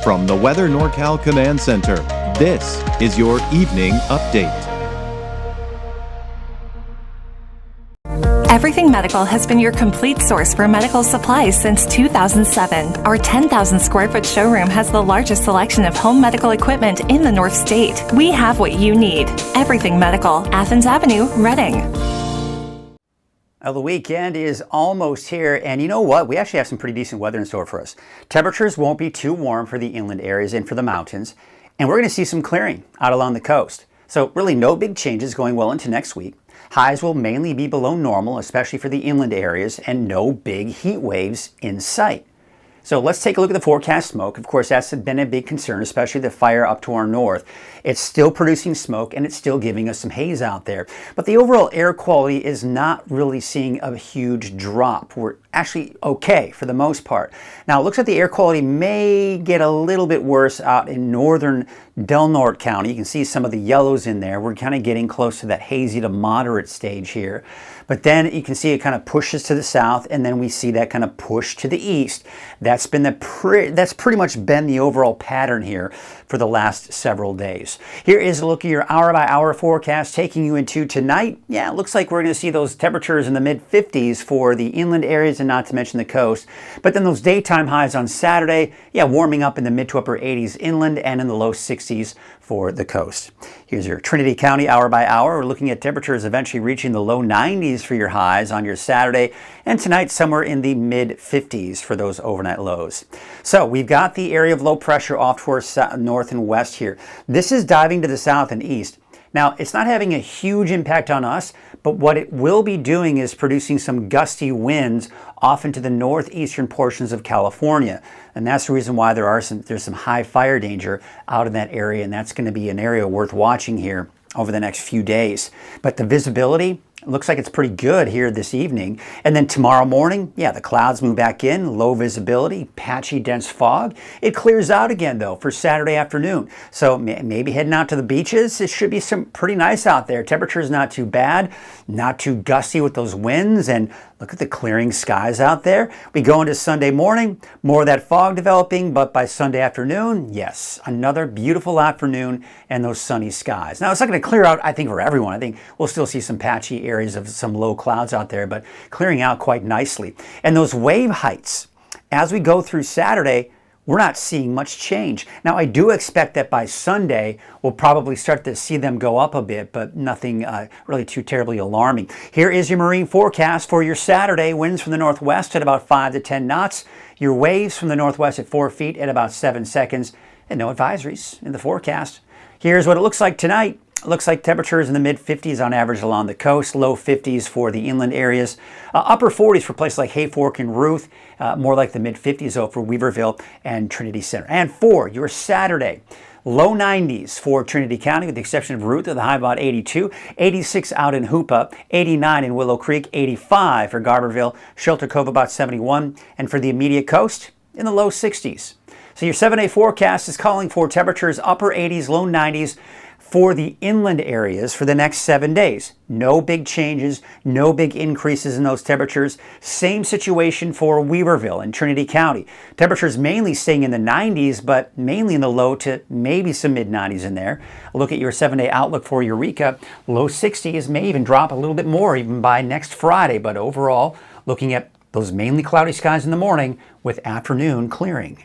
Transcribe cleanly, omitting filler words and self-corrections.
From the Weather NorCal Command Center, this is your Evening Update. Everything Medical has been your complete source for medical supplies since 2007. Our 10,000 square foot showroom has the largest selection of home medical equipment in the North State. We have what you need. Everything Medical, Athens Avenue, Reading. Well, the weekend is almost here, and you know what? We actually have some pretty decent weather in store for us. Temperatures won't be too warm for the inland areas and for the mountains, and we're going to see some clearing out along the coast. So really no big changes going well into next week. Highs will mainly be below normal, especially for the inland areas, and no big heat waves in sight. So let's take a look at the forecast smoke. Of course, that's been a big concern, especially the fire up to our north. It's still producing smoke and it's still giving us some haze out there. But the overall air quality is not really seeing a huge drop. We're actually okay for the most part. Now, it looks like the air quality may get a little bit worse out in northern Del Norte County. You can see some of the yellows in there. We're kind of getting close to that hazy to moderate stage here. But then you can see it kind of pushes to the south, and then we see that kind of push to the east. That's pretty much been the overall pattern here for the last several days. Here is a look at your hour-by-hour forecast taking you into tonight. Yeah, it looks like we're going to see those temperatures in the mid-50s for the inland areas and not to mention the coast. But then those daytime highs on Saturday, yeah, warming up in the mid to upper 80s inland and in the low 60s for the coast. Here's your Trinity County hour-by-hour. We're looking at temperatures eventually reaching the low 90s for your highs on your Saturday, and tonight somewhere in the mid-50s for those overnight lows. So we've got the area of low pressure off towards north and west here. This is diving to the south and east. Now, it's not having a huge impact on us, but what it will be doing is producing some gusty winds off into the northeastern portions of California. And that's the reason why there's some high fire danger out in that area, and that's going to be an area worth watching here over the next few days. But the visibility looks like it's pretty good here this evening. And then tomorrow morning, yeah, the clouds move back in, low visibility, patchy, dense fog. It clears out again, though, for Saturday afternoon. So maybe heading out to the beaches, it should be some pretty nice out there. Temperature's not too bad, not too gusty with those winds, and look at the clearing skies out there. We go into Sunday morning, more of that fog developing, but by Sunday afternoon, yes, another beautiful afternoon and those sunny skies. Now, it's not going to clear out, I think, for everyone. I think we'll still see some patchy areas of some low clouds out there, but clearing out quite nicely. And those wave heights, as we go through Saturday, we're not seeing much change. Now, I do expect that by Sunday, we'll probably start to see them go up a bit, but nothing really too terribly alarming. Here is your marine forecast for your Saturday. Winds from the northwest at about 5 to 10 knots. Your waves from the northwest at 4 feet at about 7 seconds. And no advisories in the forecast. Here's what it looks like tonight. It looks like temperatures in the mid-50s on average along the coast, low 50s for the inland areas, upper 40s for places like Hayfork and Ruth, more like the mid-50s though for Weaverville and Trinity Center. And for your Saturday, low 90s for Trinity County with the exception of Ruth, with a high about 82, 86 out in Hoopa, 89 in Willow Creek, 85 for Garberville, Shelter Cove about 71, and for the immediate coast in the low 60s. So your 7-day forecast is calling for temperatures upper 80s, low 90s, for the inland areas for the next 7 days. No big changes, no big increases in those temperatures. Same situation for Weaverville and Trinity County. Temperatures mainly staying in the 90s, but mainly in the low to maybe some mid-90s in there. Look at your 7-day outlook for Eureka. Low 60s, may even drop a little bit more even by next Friday, but overall, looking at those mainly cloudy skies in the morning with afternoon clearing.